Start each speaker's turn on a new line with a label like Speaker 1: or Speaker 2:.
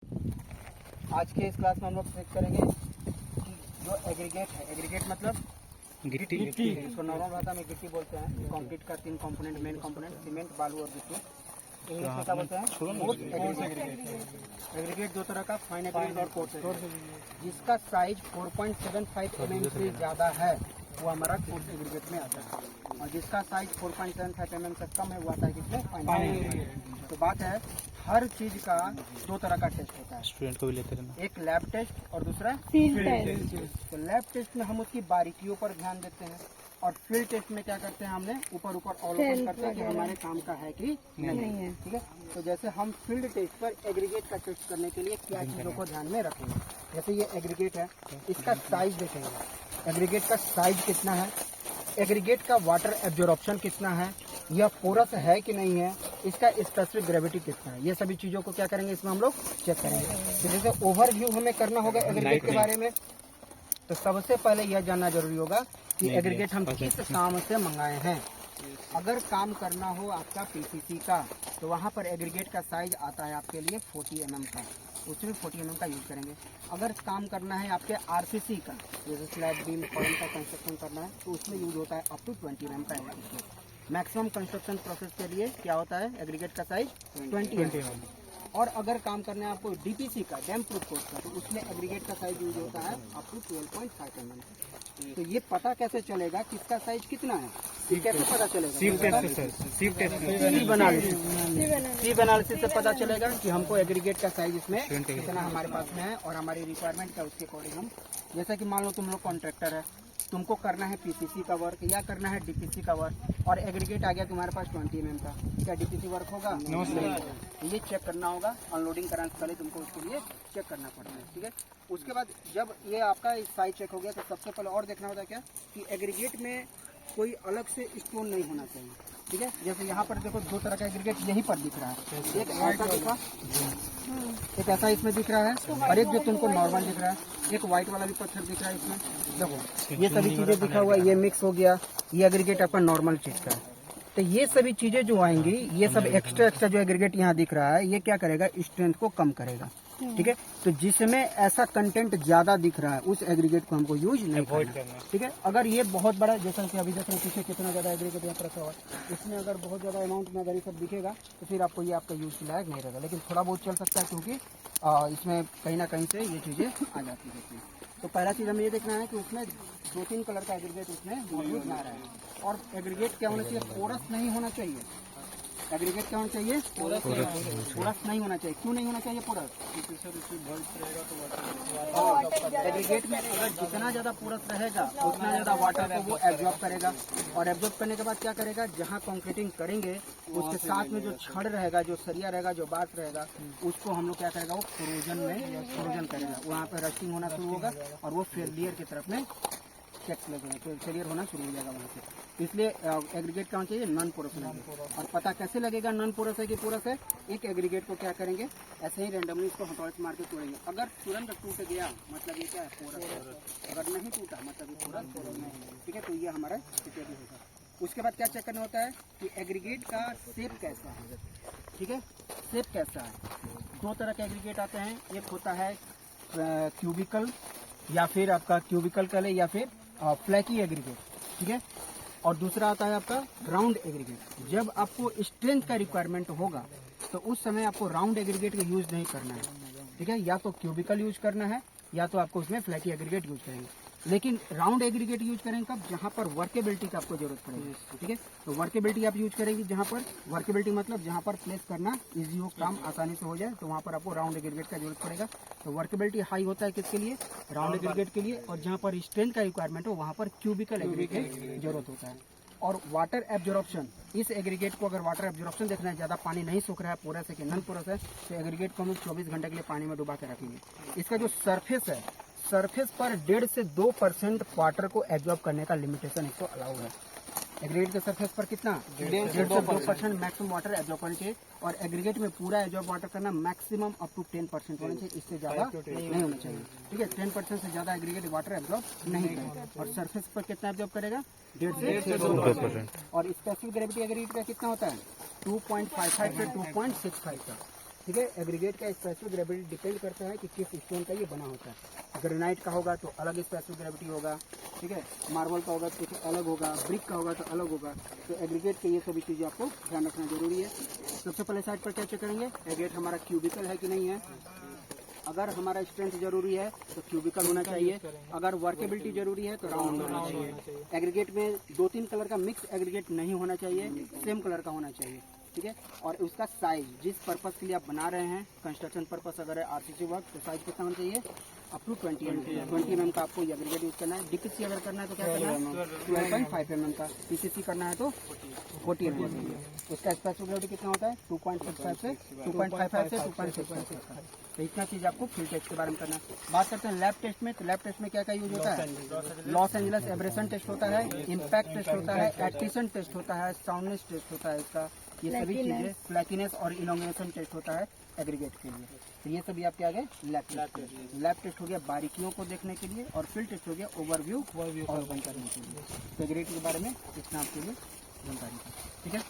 Speaker 1: आज के इस क्लास में हम लोग चेक करेंगे कि जो एग्रीगेट है, एग्रीगेट मतलब गिट्टी। इसको नॉर्मल भाषा में गिट्टी बोलते हैं। कंक्रीट का 3 कंपोनेंट, मेन कंपोनेंट सीमेंट, बालू और गिट्टी। इंग्लिश में क्या बोलते हैं? एग्रीगेट दो तरह का, फाइन एग्रीगेट और कोर्स एग्रीगेट। जिसका साइज 4.75 mm से ज्यादा है वो हमारा कोर्स एग्रीगेट में आता है, और जिसका साइज 4.75 mm से कम है वो आता है किसमें? Fine aggregate. तो बात है, हर चीज का दो तरह का टेस्ट होता है।
Speaker 2: स्टूडेंट को भी लेते रहना।
Speaker 1: एक लैब टेस्ट और दूसरा
Speaker 3: फील्ड टेस्ट।
Speaker 1: तो लैब टेस्ट में हम उसकी बारीकियों पर ध्यान देते हैं, और फील्ड टेस्ट में क्या करते हैं, हमने ऊपर अवलोकन करते हैं कि हमारे काम का है कि नहीं है। ठीक है, तो जैसे हम फील्ड टेस्ट पर एग्रीगेट का टेस्ट करने के लिए क्या चीजों को ध्यान में रखेंगे। जैसे ये एग्रीगेट है, इसका साइज देखेंगे, एग्रीगेट का साइज कितना है, एग्रीगेट का वाटर एब्जॉर्प्शन कितना है, यह पोरस है कि नहीं है, इसका स्पेसिफिक ग्रेविटी कितना है, ये सभी चीजों को क्या करेंगे, इसमें हम लोग चेक करेंगे। तो जैसे ओवरव्यू हमें करना होगा एग्रीगेट के बारे में, तो सबसे पहले यह जानना जरूरी होगा कि एग्रीगेट हम किस काम से मंगाए हैं। अगर काम करना हो आपका पीसीसी का, तो वहाँ पर एग्रीगेट का साइज आता है आपके लिए 40 mm का, उसमें 40 mm का यूज करेंगे। अगर काम करना है आपके आरसीसी का, जैसे स्लैब बीम कॉलम का कंस्ट्रक्शन करना है, तो उसमें यूज होता है अप टू 20 mm का एग्रीगेट। मैक्सिमम कंस्ट्रक्शन प्रोसेस के लिए क्या होता है, एग्रीगेट का साइज 20 mm। और अगर काम करना है आपको डीपीसी का, डैम प्रूफ कोर्स का, तो उसमें एग्रीगेट का साइज यूज होता है अप टू 12.5 mm। तो ये पता कैसे चलेगा किसका साइज कितना है, ये कैसे पता चलेगा? सीव एनालिसिस से पता चलेगा कि हमको एग्रीगेट का साइज इसमें कितना हमारे पास में है, और हमारी रिक्वायरमेंट का उसके अकॉर्डिंग हम, जैसा कि मान लो तुम लोग कॉन्ट्रैक्टर है, तुमको करना है पीसीसी का वर्क या करना है डीपीसी का वर्क, और एग्रीगेट आ गया तुम्हारे पास 20 mm का, क्या डीपीसी वर्क होगा? नहीं। ये चेक करना होगा, अनलोडिंग कराने से पहले तुमको उसके लिए चेक करना पड़ता है। ठीक है, उसके बाद जब ये आपका साइज चेक हो गया, तो सबसे पहले और देखना होता है क्या, कि एग्रीगेट में कोई अलग से स्टोन नहीं होना चाहिए। ठीक है, जैसे यहाँ पर देखो दो तरह का एग्रीगेट यहीं पर दिख रहा है, एक ऐसा दिखा, एक ऐसा इसमें दिख रहा है, और एक जो तुमको नॉर्मल दिख रहा है, एक व्हाइट वाला भी पत्थर दिख रहा है इसमें। देखो ये सभी चीजें दिखा हुआ है, ये मिक्स हो गया, ये एग्रीगेट आपका नॉर्मल चीज का है। तो ये सभी चीजें जो आएंगी, ये सब एक्स्ट्रा जो एग्रीगेट यहाँ दिख रहा है, ये क्या करेगा, स्ट्रेंथ को कम करेगा। ठीक है, तो जिसमें ऐसा कंटेंट ज्यादा दिख रहा है उस एग्रीगेट को हमको यूज नहीं करना। ठीक है, अगर ये बहुत बड़ा, जैसा कि अभी देख रहे हैं पीछे कितना ज्यादा एग्रीगेट यहाँ पर रखा हुआ है, इसमें अगर बहुत ज्यादा अमाउंट में अगर ये सब दिखेगा, तो फिर आपको ये आपका यूज के लायक नहीं रहेगा। लेकिन थोड़ा बहुत चल सकता है, क्योंकि इसमें कहीं ना कहीं से ये चीजें आ जाती है। तो पहला चीज हमें ये देखना है कि उसमें 2-3 कलर का एग्रीगेट उसमें मौजूद ना रहे, और एग्रीगेट क्या होना चाहिए, पोरस नहीं होना चाहिए। एग्रीगेट क्या होना चाहिए, पोरस नहीं होना चाहिए। क्यों नहीं होना चाहिए पोरस? एग्रीगेट में अगर जितना ज्यादा पोरस रहेगा उतना ज्यादा वाटर को वो एब्जॉर्ब करेगा, और एब्जॉर्ब करने के बाद क्या करेगा, जहाँ कंक्रीटिंग करेंगे उसके साथ में जो छड़ रहेगा, जो सरिया रहेगा, जो बांस रहेगा, उसको हम लोग क्या करेगा, वो कोरोजन करेगा, वहाँ पे रस्टिंग होना शुरू होगा, और वो फेलियर की तरफ में फेलियर होना शुरू हो जाएगा वहाँ से। इसलिए एग्रीगेट क्या होना चाहिए, नॉन पोरस होना चाहिए। और पता कैसे लगेगा नॉन पोरस है कि पोरस है, एक एग्रीगेट को क्या करेंगे, ऐसे ही रैंडमली इसको हथौड़े से मार के तोड़ेंगे। अगर तुरंत टूट गया मतलब ये क्या है, पोरस है, अगर नहीं टूटा मतलब ये पोरस नहीं। ठीक है, तो ये हमारा क्राइटेरिया होगा। उसके बाद क्या चेक करना होता है कि एग्रीगेट का शेप कैसा है। ठीक है, शेप कैसा है, दो तरह के एग्रीगेट आते हैं, एक होता है क्यूबिकल, या फिर आपका क्यूबिकल कले, या फिर फ्लैकी एग्रीगेट। ठीक है, और दूसरा आता है आपका राउंड एग्रीगेट। जब आपको स्ट्रेंथ का रिक्वायरमेंट होगा तो उस समय आपको राउंड एग्रीगेट का यूज नहीं करना है। ठीक है, या तो क्यूबिकल यूज करना है, या तो आपको उसमें फ्लैकी एग्रीगेट यूज करेंगे। लेकिन राउंड एग्रीगेट यूज करेंगे कब, जहाँ पर वर्केबिलिटी का आपको जरूरत पड़ेगी। ठीक है, तो वर्केबिलिटी आप यूज करेंगे, जहाँ पर वर्केबिलिटी मतलब जहाँ पर प्लेस करना इजी हो, काम आसानी से हो जाए, तो वहाँ पर आपको राउंड एग्रीगेट का जरूरत पड़ेगा। तो वर्केबिलिटी हाई होता है किसके लिए, राउंड एग्रीगेट के लिए, और जहाँ पर स्ट्रेंथ का रिक्वायरमेंट हो वहाँ पर क्यूबिकल एग्रीगेट की जरूरत होता है। और वाटर एब्जॉर्प्शन, इस एग्रीगेट को अगर वाटर एब्जॉर्प्शन देखना है, ज्यादा पानी नहीं सूख रहा है, पोरस है कि नॉन पोरस है, तो एग्रीगेट को हम 24 घंटे के लिए पानी में डुबा के रखेंगे। इसका जो सरफेस है, सरफेस पर 1.5 से 2% वाटर को एब्जॉर्ब करने का लिमिटेशन इसको अलाउ है। एग्रीगेट के सरफेस पर कितना, 1.5 से 2% मैक्सिमम वाटर एब्जॉर्ब करना चाहिए, और एग्रीगेट में पूरा एब्जॉर्ब वाटर करना मैक्सिमम अप टू 10% होना चाहिए, इससे ज्यादा नहीं होना चाहिए। ठीक है, 10% से ज्यादा एग्रीगेट वाटर एब्जॉर्ब नहीं करेगा। और सरफेस पर कितना एब्जॉर्ब करेगा, 1.5 से 2%। और स्पेसिफिक ग्रेविटी एग्रीगेट का कितना होता है, 2.55 से 2.65 का। ठीक है। एग्रीगेट का स्पेसिफिक ग्रेविटी डिपेंड करता है कि किस स्टोन का ये बना होता है। ग्रेनाइट का होगा तो अलग स्पेसिफिक ग्रेविटी होगा, ठीक है। मार्बल का होगा तो कुछ अलग होगा, ब्रिक का होगा तो अलग होगा। तो एग्रीगेट के ये सभी चीज़ें आपको ध्यान रखना जरूरी है। सबसे पहले साइड पर क्या चेक करेंगे, एग्रीगेट हमारा क्यूबिकल है कि नहीं है। अगर हमारा स्ट्रेंथ जरूरी है तो क्यूबिकल होना चाहिए, अगर वर्केबिलिटी जरूरी है तो राउंड होना चाहिए। एग्रीगेट में 2-3 कलर का मिक्स एग्रीगेट नहीं होना चाहिए, सेम कलर का होना चाहिए, ठीक है। और उसका साइज जिस पर्पस के लिए आप बना रहे हैं, कंस्ट्रक्शन पर्पस अगर है आरसीसी वर्क, तो साइज कितना होना चाहिए, अप टू 20 mm का आपको एग्रीगेट यूज करना है। डीपीसी अगर करना है तो क्या करना है, 12.5 mm का। पीसीसी करना है तो 40 mm। उसका स्पेसिफिक ग्रेविटी कितना होता है, 2.65 से 2.55 से 2.65 का। तो इतना चीज आपको फील्ड टेस्ट के बारे में करना है। बात करते हैं लैब टेस्ट में, तो लैब टेस्ट में क्या क्या यूज होता है, लॉस एंजलस एब्रेशन टेस्ट होता है, इम्पैक्ट टेस्ट होता है, एट्रिशन टेस्ट होता है, साउंडनेस टेस्ट होता है इसका। ये सभी चीजें, फ्लैकीनेस और इलोंगेशन टेस्ट होता है एग्रीगेट के लिए। तो ये सभी आपके आगे लैब टेस्ट। लैब टेस्ट हो गया बारीकियों को देखने के लिए, और फील्ड टेस्ट हो गया ओवरव्यू और करने के लिए। तो एग्रीगेट के बारे में इतना आपके लिए जानकारी था, ठीक है।